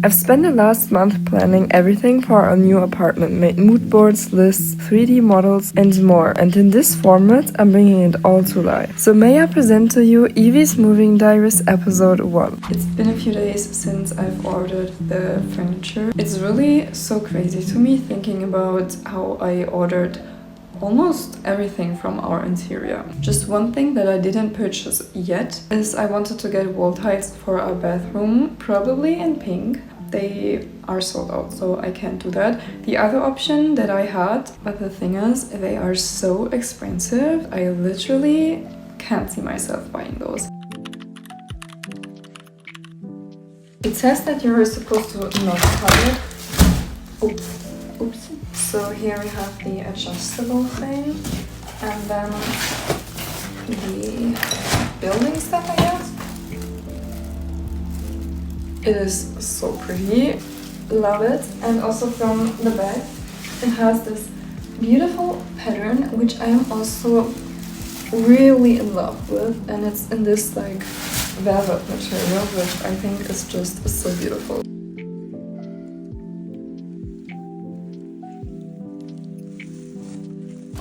I've spent the last month planning everything for our new apartment, made mood boards, lists, 3D models and more, and in this format I'm bringing it all to life. So may I present to you Evie's Moving Diaries episode 1. It's been a few days since I've ordered the furniture. It's really so crazy to me thinking about how I ordered almost everything from our interior. Just one thing that I didn't purchase yet is I wanted to get wall tiles for our bathroom, probably in pink. They are sold out, so I can't do that. The other option that I had, but the thing is, they are so expensive, I literally can't see myself buying those. It says that you're supposed to not cut it. Oops. So here we have the adjustable thing, and then the building stuff, I guess. It is so pretty, love it. And also from the back, it has this beautiful pattern, which I am also really in love with, and it's in this like velvet material, which I think is just so beautiful.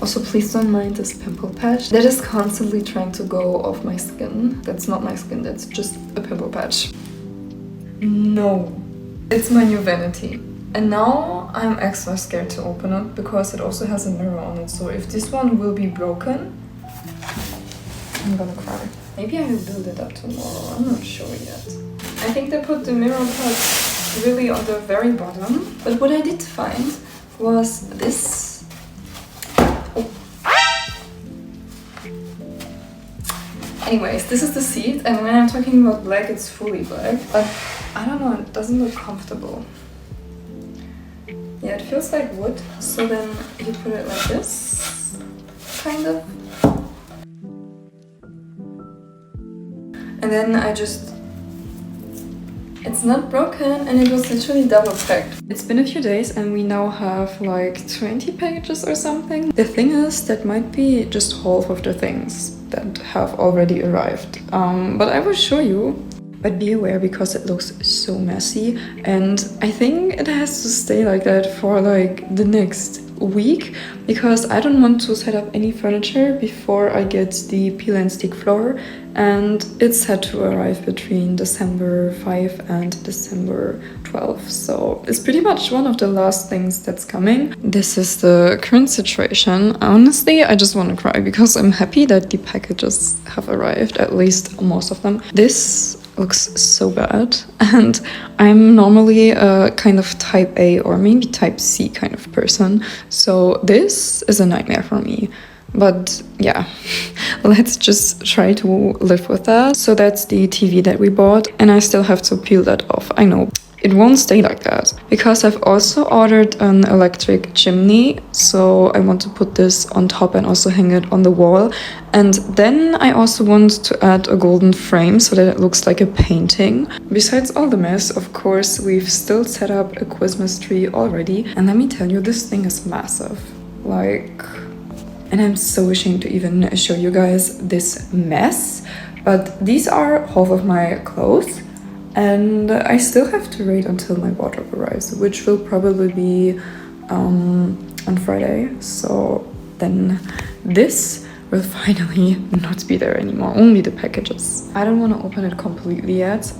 Also, please don't mind this pimple patch that is constantly trying to go off my skin. That's not my skin, that's just a pimple patch. No, it's my new vanity. And now I'm extra scared to open it because it also has a mirror on it. So if this one will be broken, I'm gonna cry. Maybe I will build it up tomorrow, I'm not sure yet. I think they put the mirror part really on the very bottom. But what I did find was this. Anyways, this is the seat, and when I'm talking about black, it's fully black. But I don't know, it doesn't look comfortable. Yeah, it feels like wood. So then you put it like this, kind of. And then it's not broken, and it was literally double packed. It's been a few days and we now have like 20 packages or something. The thing is, that might be just half of the things that have already arrived. But I will show you. But be aware because it looks so messy, and I think it has to stay like that for like the next week because I don't want to set up any furniture before I get the peel and stick floor, and it's set to arrive between December 5 and December 12. So it's pretty much one of the last things that's coming. This is the current situation. Honestly, I just want to cry because I'm happy that the packages have arrived, at least most of them. This looks so bad, and I'm normally a kind of type A or maybe type C kind of person, so this is a nightmare for me. But yeah, let's just try to live with that. So that's the TV that we bought, and I still have to peel that off. I know it won't stay like that because I've also ordered an electric chimney, so I want to put this on top and also hang it on the wall. And then I also want to add a golden frame so that it looks like a painting. Besides all the mess, of course, we've still set up a Christmas tree already, and let me tell you, this thing is massive. And I'm so ashamed to even show you guys this mess, but these are half of my clothes. And I still have to wait until my wardrobe arrives, which will probably be on Friday. So then this will finally not be there anymore, only the packages. I don't want to open it completely yet,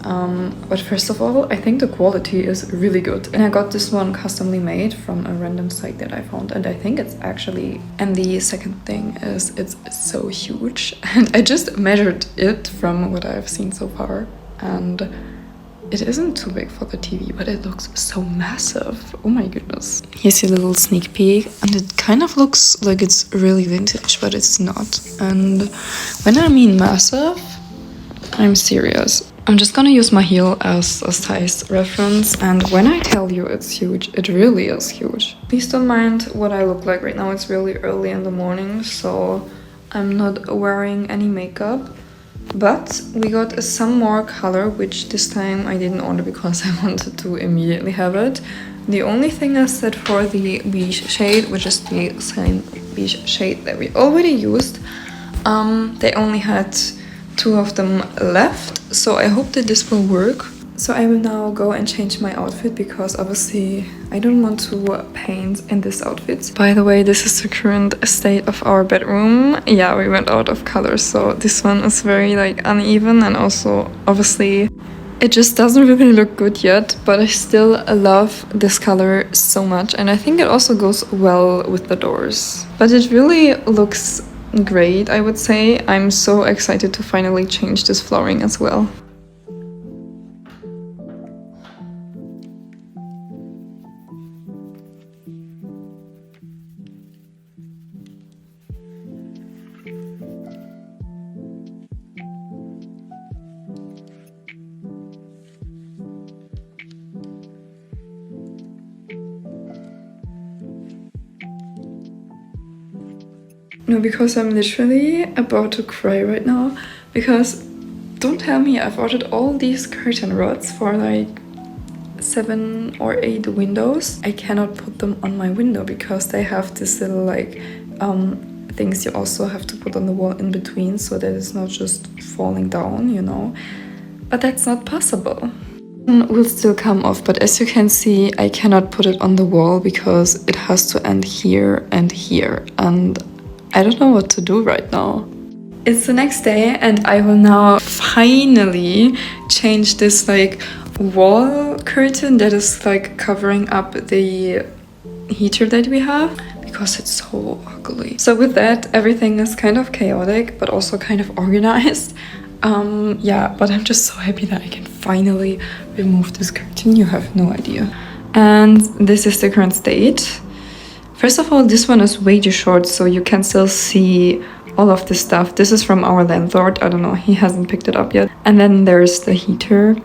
but first of all, I think the quality is really good. And I got this one customly made from a random site that I found, and I think it's actually... And the second thing is it's so huge. And I just measured it from what I've seen so far, and it isn't too big for the TV, but it looks so massive. Oh my goodness. Here's a little sneak peek, and it kind of looks like it's really vintage, but it's not. And when I mean massive, I'm serious. I'm just gonna use my heel as a size reference, and when I tell you it's huge, it really is huge. Please don't mind what I look like right now. It's really early in the morning, so I'm not wearing any makeup. But we got some more color, which this time I didn't order because I wanted to immediately have it. The only thing is that for the beige shade, which is the same beige shade that we already used, they only had 2 of them left. So I hope that this will work. So I will now go and change my outfit because obviously I don't want to paint in this outfit. By the way, this is the current state of our bedroom. Yeah, we went out of color, so this one is very like uneven, and also obviously it just doesn't really look good yet, but I still love this color so much, and I think it also goes well with the doors. But it really looks great, I would say. I'm so excited to finally change this flooring as well. No, because I'm literally about to cry right now, because don't tell me I've ordered all these curtain rods for like 7 or 8 windows. I cannot put them on my window because they have this little like things you also have to put on the wall in between so that it's not just falling down, you know. But that's not possible. Will still come off, but as you can see, I cannot put it on the wall because it has to end here, and I don't know what to do right now. It's the next day and I will now finally change this like wall curtain that is like covering up the heater that we have because it's so ugly. So with that, everything is kind of chaotic but also kind of organized. Yeah, but I'm just so happy that I can finally remove this curtain. You have no idea. And this is the current state. First of all, this one is way too short, so you can still see all of this stuff. This is from our landlord. I don't know, he hasn't picked it up yet. And then there's the heater.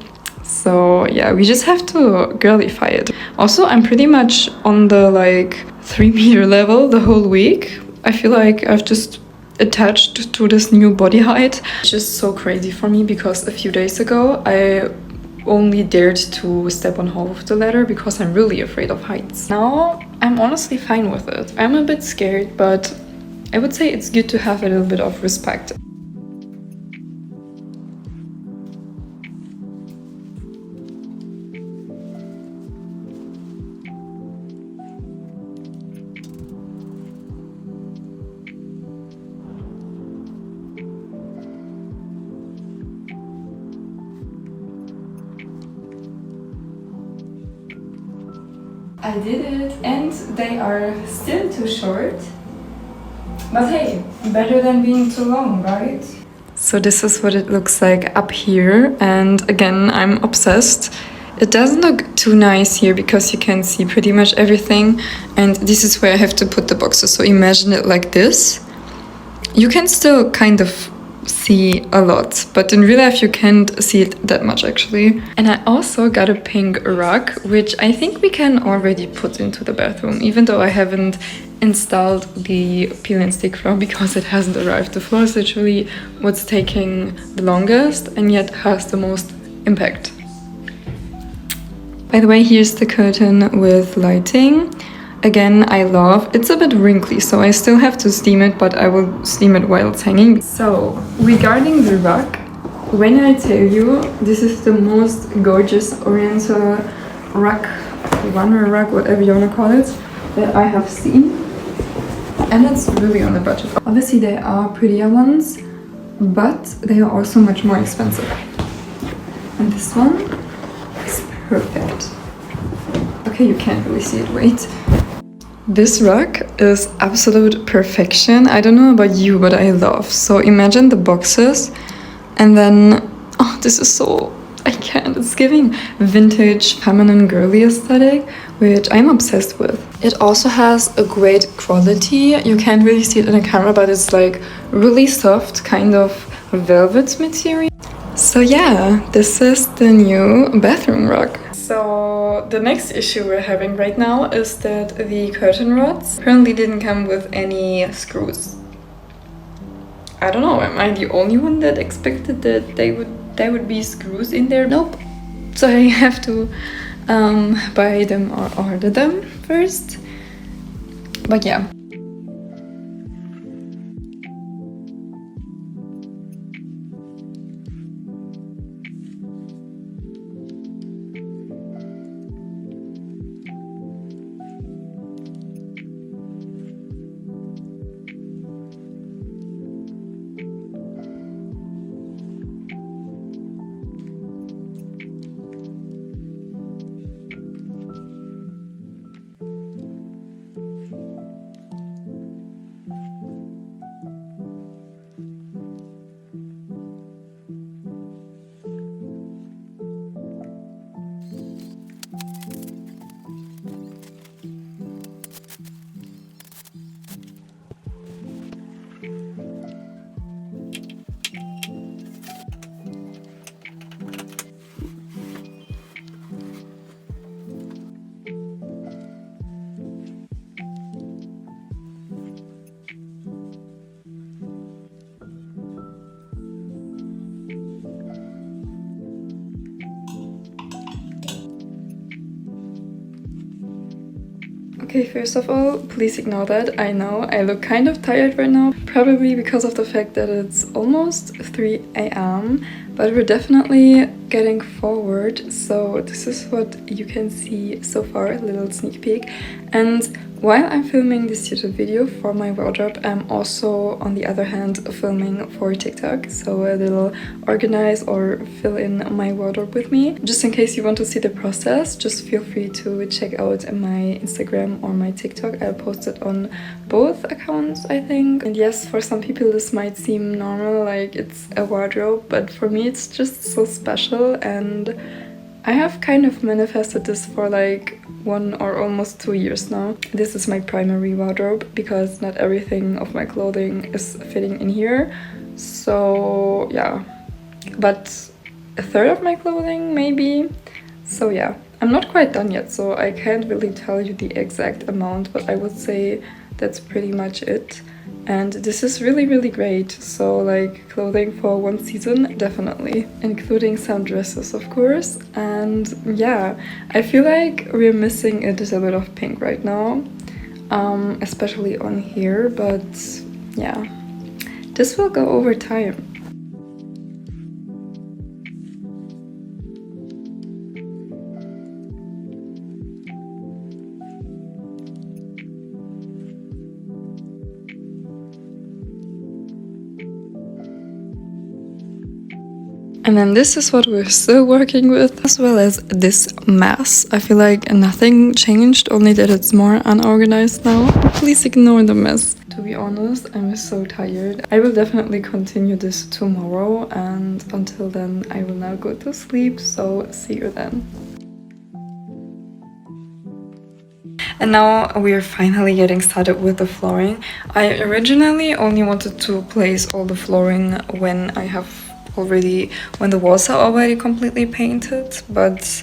So yeah, we just have to girlify it. Also, I'm pretty much on the like 3-meter level the whole week. I feel like I've just attached to this new body height. It's just so crazy for me because a few days ago I only dared to step on half of the ladder because I'm really afraid of heights. Now I'm honestly fine with it. I'm a bit scared, but I would say it's good to have a little bit of respect. I did it, and they are still too short. But hey, better than being too long, right? So this is what it looks like up here, and again, I'm obsessed. It doesn't look too nice here because you can see pretty much everything, and this is where I have to put the boxes. So imagine it like this. You can still kind of see a lot, but in real life you can't see it that much actually. And I also got a pink rug, which I think we can already put into the bathroom, even though I haven't installed the peel and stick floor because it hasn't arrived. The floor is literally what's taking the longest and yet has the most impact. By the way, here's the curtain with lighting. Again, I love, it's a bit wrinkly, so I still have to steam it, but I will steam it while it's hanging. So, regarding the rug, when I tell you this is the most gorgeous oriental rug, runner rug, whatever you want to call it, that I have seen. And it's really on the budget. Obviously there are prettier ones, but they are also much more expensive. And this one is perfect. Okay, you can't really see it, wait. This rug is absolute perfection. I don't know about you, but I love. So imagine the boxes and then, oh, this is so, I can't. It's giving vintage, feminine, girly aesthetic, which I'm obsessed with. It also has a great quality. You can't really see it in the camera, but it's like really soft, kind of velvet material. So yeah, this is the new bathroom rug. So the next issue we're having right now is that the curtain rods apparently didn't come with any screws. I don't know, am I the only one that expected that there would be screws in there? Nope. So I have to buy them or order them first. But yeah. Okay, first of all, please ignore that. I know I look kind of tired right now, probably because of the fact that it's almost 3 a.m. But we're definitely getting forward, so this is what you can see so far, a little sneak peek. And while I'm filming this YouTube video for my wardrobe, I'm also, on the other hand, filming for TikTok, so a little organize or fill in my wardrobe with me. Just in case you want to see the process, just feel free to check out my Instagram or my TikTok. I'll post it on both accounts, I think. And yes, for some people this might seem normal, like it's a wardrobe, but for me it's just so special, and I have kind of manifested this for like 1 or almost 2 years now. This is my primary wardrobe because not everything of my clothing is fitting in here. So yeah, but a third of my clothing maybe. So yeah, I'm not quite done yet, so I can't really tell you the exact amount, but I would say that's pretty much it. And this is really, really great. So like clothing for 1 season, definitely. Including some dresses, of course. And yeah, I feel like we're missing a little bit of pink right now. Especially on here, but yeah, this will go over time. And then this is what we're still working with, as well as this mess. I feel like nothing changed, only that it's more unorganized now. Please ignore the mess. To be honest, I'm so tired. I will definitely continue this tomorrow, and until then I will now go to sleep, so see you then. And now we're finally getting started with the flooring. I originally only wanted to place all the flooring when the walls are already completely painted, but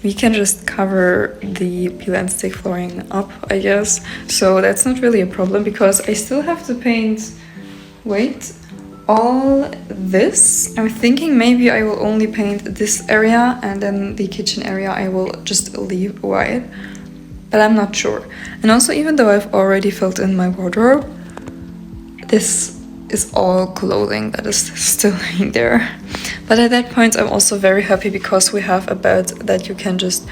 we can just cover the peel and stick flooring up, I guess. So that's not really a problem because I still have to paint, all this. I'm thinking maybe I will only paint this area, and then the kitchen area I will just leave white, but I'm not sure. And also, even though I've already filled in my wardrobe, this is all clothing that is still in there. But at that point I'm also very happy because we have a bed that you can just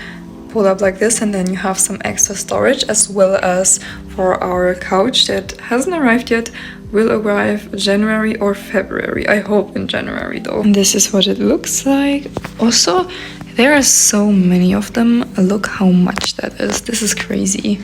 pull up like this, and then you have some extra storage, as well as for our couch that hasn't arrived yet, will arrive January or February. I hope in January though. And this is what it looks like. Also, there are so many of them. Look how much that is. This is crazy.